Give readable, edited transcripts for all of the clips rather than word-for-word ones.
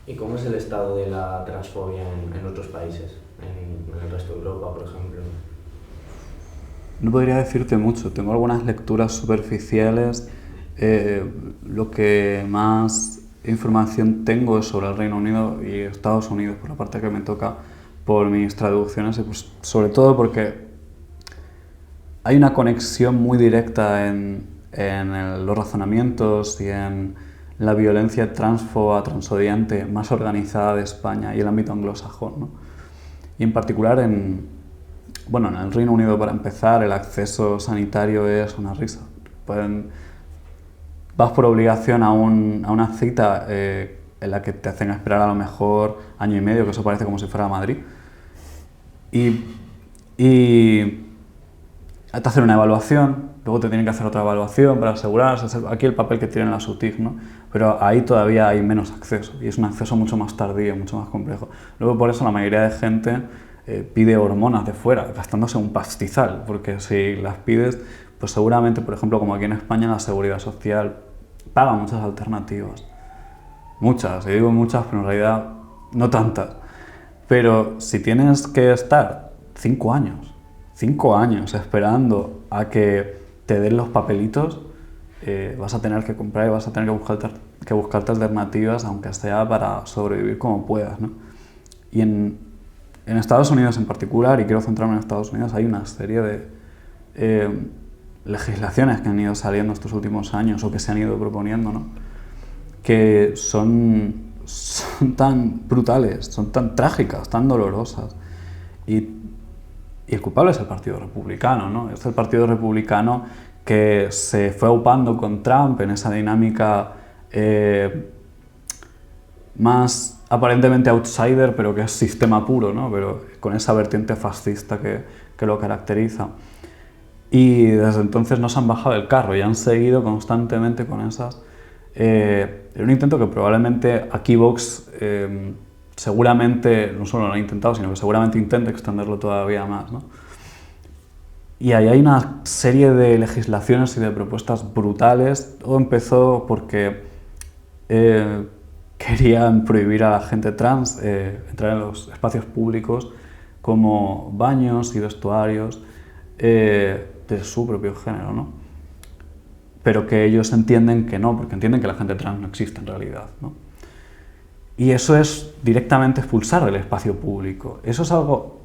¿Y cómo es el estado de la transfobia en otros países? En el resto de Europa, por ejemplo. No podría decirte mucho, tengo algunas lecturas superficiales. Lo que más información tengo es sobre el Reino Unido y Estados Unidos, por la parte que me toca por mis traducciones, y pues sobre todo porque hay una conexión muy directa en los razonamientos y en la violencia transfoba, transodiante más organizada de España y el ámbito anglosajón, ¿no? Y en particular bueno, en el Reino Unido, para empezar, el acceso sanitario es una risa. Vas por obligación a una cita en la que te hacen esperar a lo mejor año y medio, que eso parece como si fuera Madrid. Y te hacen una evaluación, luego te tienen que hacer otra evaluación para asegurarse. Aquí el papel que tienen las UTIC, ¿no? Pero ahí todavía hay menos acceso y es un acceso mucho más tardío, mucho más complejo. Luego por eso la mayoría de gente pide hormonas de fuera, gastándose un pastizal, porque si las pides, pues seguramente, por ejemplo, como aquí en España, la Seguridad Social paga muchas alternativas. Muchas, y digo muchas, pero en realidad no tantas. Pero si tienes que estar 5 años esperando a que te den los papelitos, vas a tener que comprar y vas a tener que buscarte alternativas, aunque sea para sobrevivir como puedas, ¿no? Y en Estados Unidos en particular, y quiero centrarme en Estados Unidos, hay una serie de legislaciones que han ido saliendo estos últimos años o que se han ido proponiendo, ¿no? Que son tan brutales, son tan trágicas, tan dolorosas. Y el culpable es el Partido Republicano, ¿no? Es el Partido Republicano que se fue aupando con Trump en esa dinámica más aparentemente outsider, pero que es sistema puro, ¿no? Pero con esa vertiente fascista que lo caracteriza. Y desde entonces no se han bajado del carro y han seguido constantemente con esas. Era un intento que probablemente aquí Vox seguramente no solo lo ha intentado, sino que seguramente intenta extenderlo todavía más, ¿no? Y ahí hay una serie de legislaciones y de propuestas brutales. Todo empezó porque querían prohibir a la gente trans entrar en los espacios públicos como baños y vestuarios de su propio género, ¿no? Pero que ellos entienden que no, porque entienden que la gente trans no existe en realidad, ¿no? Y eso es directamente expulsar del espacio público. Eso es algo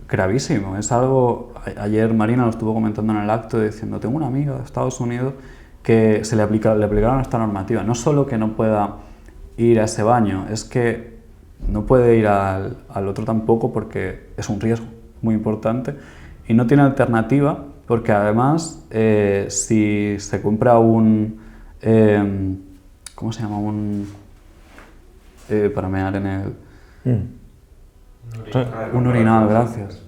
gravísimo, es algo... Ayer Marina lo estuvo comentando en el acto diciendo, tengo una amiga de Estados Unidos que le aplicaron esta normativa. No solo que no pueda ir a ese baño, es que no puede ir al otro tampoco porque es un riesgo muy importante y no tiene alternativa porque además si se compra ¿cómo se llama? Para mear en el... Un urinal, gracias.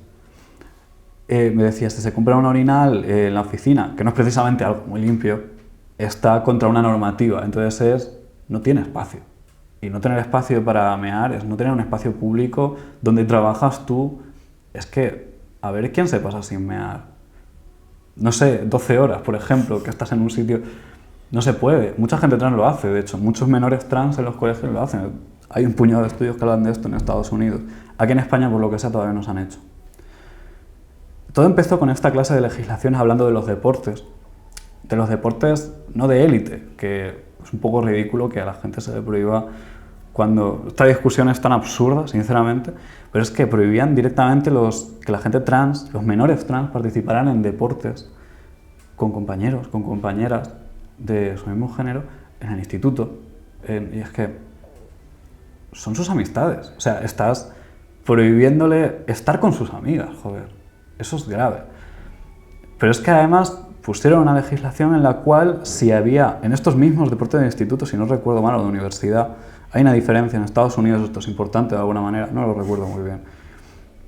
Me decías, si se compra un urinal en la oficina, que no es precisamente algo muy limpio, está contra una normativa, entonces no tiene espacio. Y no tener espacio para mear es no tener un espacio público donde trabajas tú. Es que, a ver, ¿quién se pasa sin mear? No sé, 12 horas, por ejemplo, que estás en un sitio... No se puede. Mucha gente trans lo hace, de hecho. Muchos menores trans en los colegios lo hacen. Hay un puñado de estudios que hablan de esto en Estados Unidos. Aquí en España, por lo que sea, todavía no se han hecho. Todo empezó con esta clase de legislaciones hablando de los deportes. De los deportes no de élite, que es un poco ridículo que a la gente se le prohíba cuando... Esta discusión es tan absurda, sinceramente, pero es que prohibían directamente que la gente trans, los menores trans, participaran en deportes con compañeros, con compañeras de su mismo género en el instituto. Y es que son sus amistades. O sea, estás prohibiéndole estar con sus amigas, joder. Eso es grave. Pero es que además pusieron una legislación en la cual si había, en estos mismos deportes de instituto, si no recuerdo mal, o de universidad, hay una diferencia en Estados Unidos, esto es importante de alguna manera, no lo recuerdo muy bien.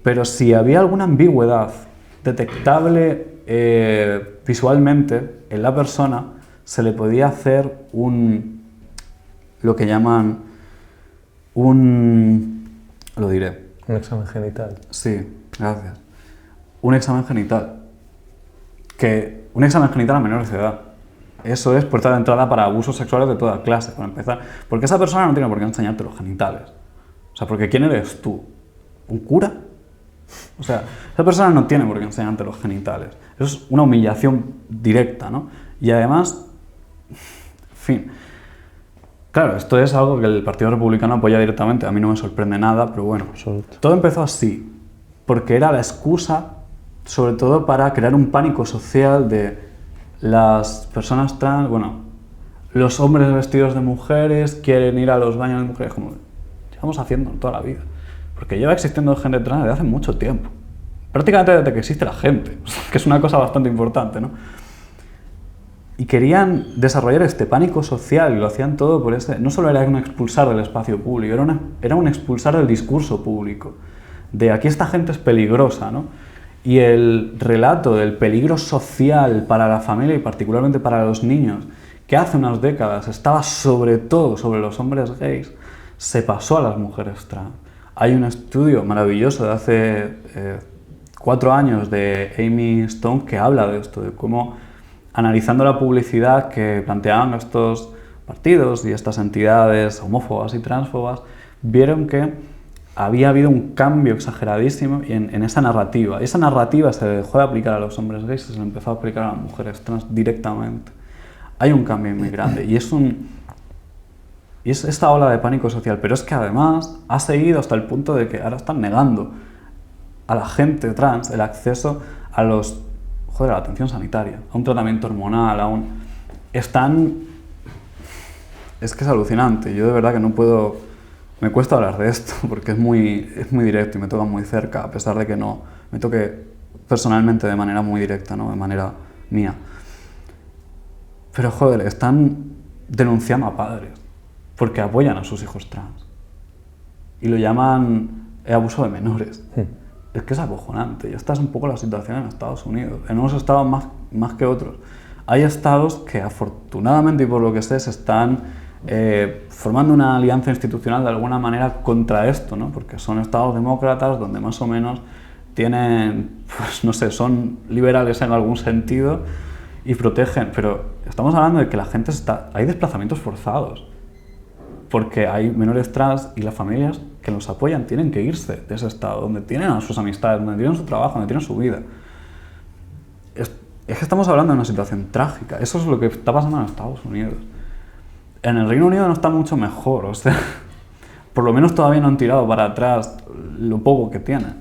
Pero si había alguna ambigüedad detectable visualmente en la persona, se le podía hacer lo que llaman lo diré. Un examen genital. Sí, gracias. Un examen genital. Un examen genital a menores de edad. eso es puerta de entrada para abusos sexuales de toda clase, para empezar. Porque esa persona no tiene por qué enseñarte los genitales. O sea, porque ¿quién eres tú? ¿Un cura? O sea, esa persona no tiene por qué enseñarte los genitales. Eso es una humillación directa, ¿no? Y además, en fin, claro, esto es algo que el Partido Republicano apoya directamente, a mí no me sorprende nada, pero bueno, todo empezó así, porque era la excusa, sobre todo para crear un pánico social de las personas trans, bueno, los hombres vestidos de mujeres quieren ir a los baños de mujeres, como llevamos haciendo toda la vida, porque lleva existiendo gente trans desde hace mucho tiempo, prácticamente desde que existe la gente, que es una cosa bastante importante, ¿no? Y querían desarrollar este pánico social y lo hacían todo por ese... No solo era un expulsar del espacio público, era un expulsar del discurso público. De aquí esta gente es peligrosa, ¿no? Y el relato del peligro social para la familia y particularmente para los niños, que hace unas décadas estaba sobre todo sobre los hombres gays, se pasó a las mujeres trans. Hay un estudio maravilloso de hace 4 años de Amy Stone que habla de esto, de cómo analizando la publicidad que planteaban estos partidos y estas entidades homófobas y transfobas, vieron que había habido un cambio exageradísimo en esa narrativa. Y esa narrativa se dejó de aplicar a los hombres gays y se empezó a aplicar a las mujeres trans directamente. Hay un cambio muy grande y es esta ola de pánico social, pero es que además ha seguido hasta el punto de que ahora están negando a la gente trans el acceso a la atención sanitaria, a un tratamiento hormonal, es que es alucinante. Yo de verdad que no puedo... Me cuesta hablar de esto porque es muy directo y me toca muy cerca, a pesar de que no me toque personalmente de manera muy directa, ¿no? De manera mía. Pero joder, están denunciando a padres porque apoyan a sus hijos trans y lo llaman abuso de menores. Es que es acojonante, y esta es un poco la situación en Estados Unidos, en unos estados más que otros. Hay estados que afortunadamente y por lo que sé se están formando una alianza institucional de alguna manera contra esto, ¿no? Porque son estados demócratas donde más o menos tienen, pues no sé, son liberales en algún sentido y protegen, pero estamos hablando de que la gente hay desplazamientos forzados, porque hay menores trans y las familias que los apoyan tienen que irse de ese estado, donde tienen a sus amistades, donde tienen su trabajo, donde tienen su vida. Es que estamos hablando de una situación trágica. Eso es lo que está pasando en Estados Unidos. En el Reino Unido no está mucho mejor, o sea, por lo menos todavía no han tirado para atrás lo poco que tienen.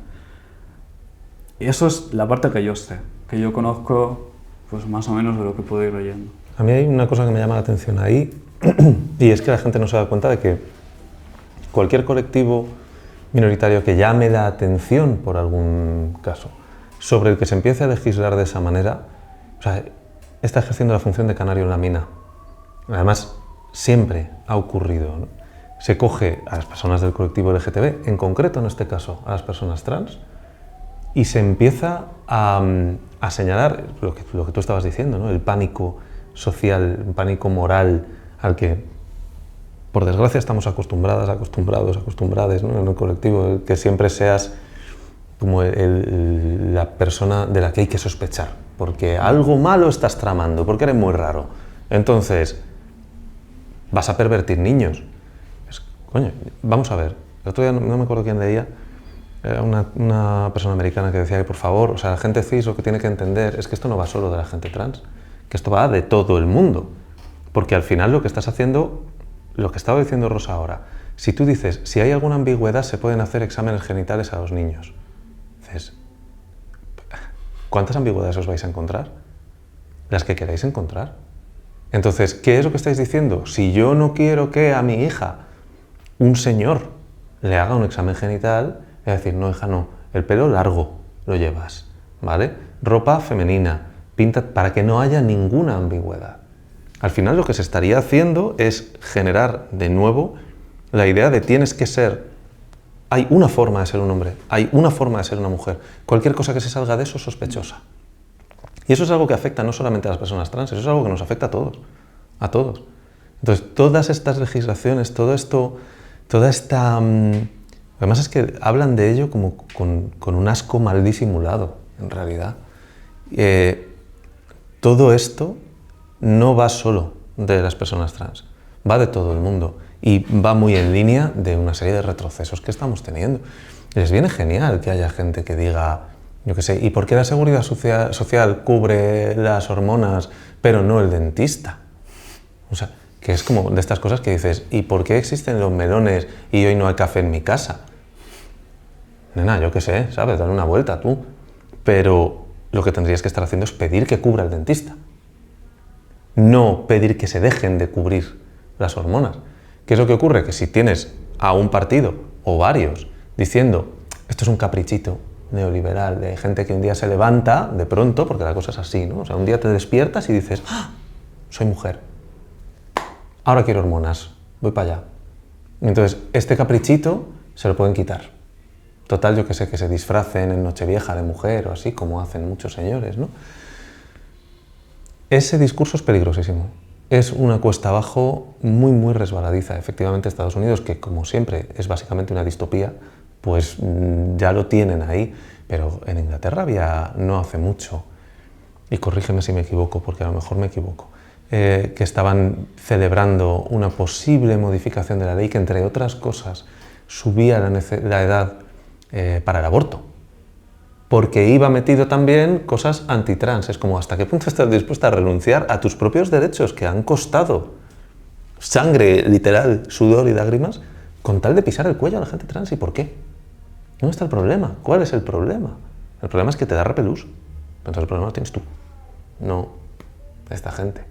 Y eso es la parte que yo sé, que yo conozco pues más o menos de lo que puedo ir leyendo. A mí hay una cosa que me llama la atención ahí, y es que la gente no se da cuenta de que cualquier colectivo minoritario que llame la atención por algún caso, sobre el que se empiece a legislar de esa manera, o sea, está ejerciendo la función de canario en la mina. Además, siempre ha ocurrido, ¿no? Se coge a las personas del colectivo LGTB, en concreto en este caso a las personas trans, y se empieza a señalar lo que tú estabas diciendo, ¿no? El pánico social, el pánico moral al que, por desgracia, estamos acostumbrados, ¿no? En el colectivo, que siempre seas como la persona de la que hay que sospechar, porque algo malo estás tramando, porque eres muy raro. Entonces, vas a pervertir niños. Coño, vamos a ver. El otro día no me acuerdo quién leía, era una persona americana que decía que, por favor, o sea, la gente cis lo que tiene que entender es que esto no va solo de la gente trans, que esto va de todo el mundo. Porque al final lo que estás haciendo, lo que estaba diciendo Rosa ahora, si tú dices, si hay alguna ambigüedad se pueden hacer exámenes genitales a los niños. Dices, ¿cuántas ambigüedades os vais a encontrar? Las que queráis encontrar. Entonces, ¿qué es lo que estáis diciendo? Si yo no quiero que a mi hija un señor le haga un examen genital, es decir, no, hija, no, el pelo largo lo llevas, ¿vale? Ropa femenina, pinta, para que no haya ninguna ambigüedad. Al final lo que se estaría haciendo es generar de nuevo la idea de tienes que ser, hay una forma de ser un hombre, hay una forma de ser una mujer. Cualquier cosa que se salga de eso es sospechosa. Y eso es algo que afecta no solamente a las personas trans, eso es algo que nos afecta a todos, a todos. Entonces, todas estas legislaciones, todo esto, toda esta... Además es que hablan de ello como con un asco mal disimulado, en realidad. Todo esto no va solo de las personas trans, va de todo el mundo y va muy en línea de una serie de retrocesos que estamos teniendo. Les viene genial que haya gente que diga, yo qué sé, ¿y por qué la seguridad social cubre las hormonas pero no el dentista? O sea, que es como de estas cosas que dices, ¿y por qué existen los melones y hoy no hay café en mi casa? Nena, yo qué sé, ¿sabes? Dale una vuelta tú. Pero lo que tendrías que estar haciendo es pedir que cubra el dentista. No pedir que se dejen de cubrir las hormonas. ¿Qué es lo que ocurre? Que si tienes a un partido o varios diciendo, esto es un caprichito neoliberal de gente que un día se levanta de pronto, porque la cosa es así, ¿no? O sea, un día te despiertas y dices, ¡ah! Soy mujer. Ahora quiero hormonas, voy para allá. Entonces, este caprichito se lo pueden quitar. Total, yo que sé, que se disfracen en Nochevieja de mujer o así, como hacen muchos señores, ¿no? Ese discurso es peligrosísimo. Es una cuesta abajo muy, muy resbaladiza. Efectivamente, Estados Unidos, que como siempre es básicamente una distopía, pues ya lo tienen ahí. Pero en Inglaterra había, no hace mucho, y corrígeme si me equivoco, porque a lo mejor me equivoco, que estaban celebrando una posible modificación de la ley que, entre otras cosas, subía la edad para el aborto, porque iba metido también cosas antitrans. Es como, ¿hasta qué punto estás dispuesta a renunciar a tus propios derechos que han costado sangre, literal, sudor y lágrimas, con tal de pisar el cuello a la gente trans? ¿Y por qué? ¿Dónde está el problema? ¿Cuál es el problema? El problema es que te da repelús. Entonces el problema lo tienes tú, no esta gente.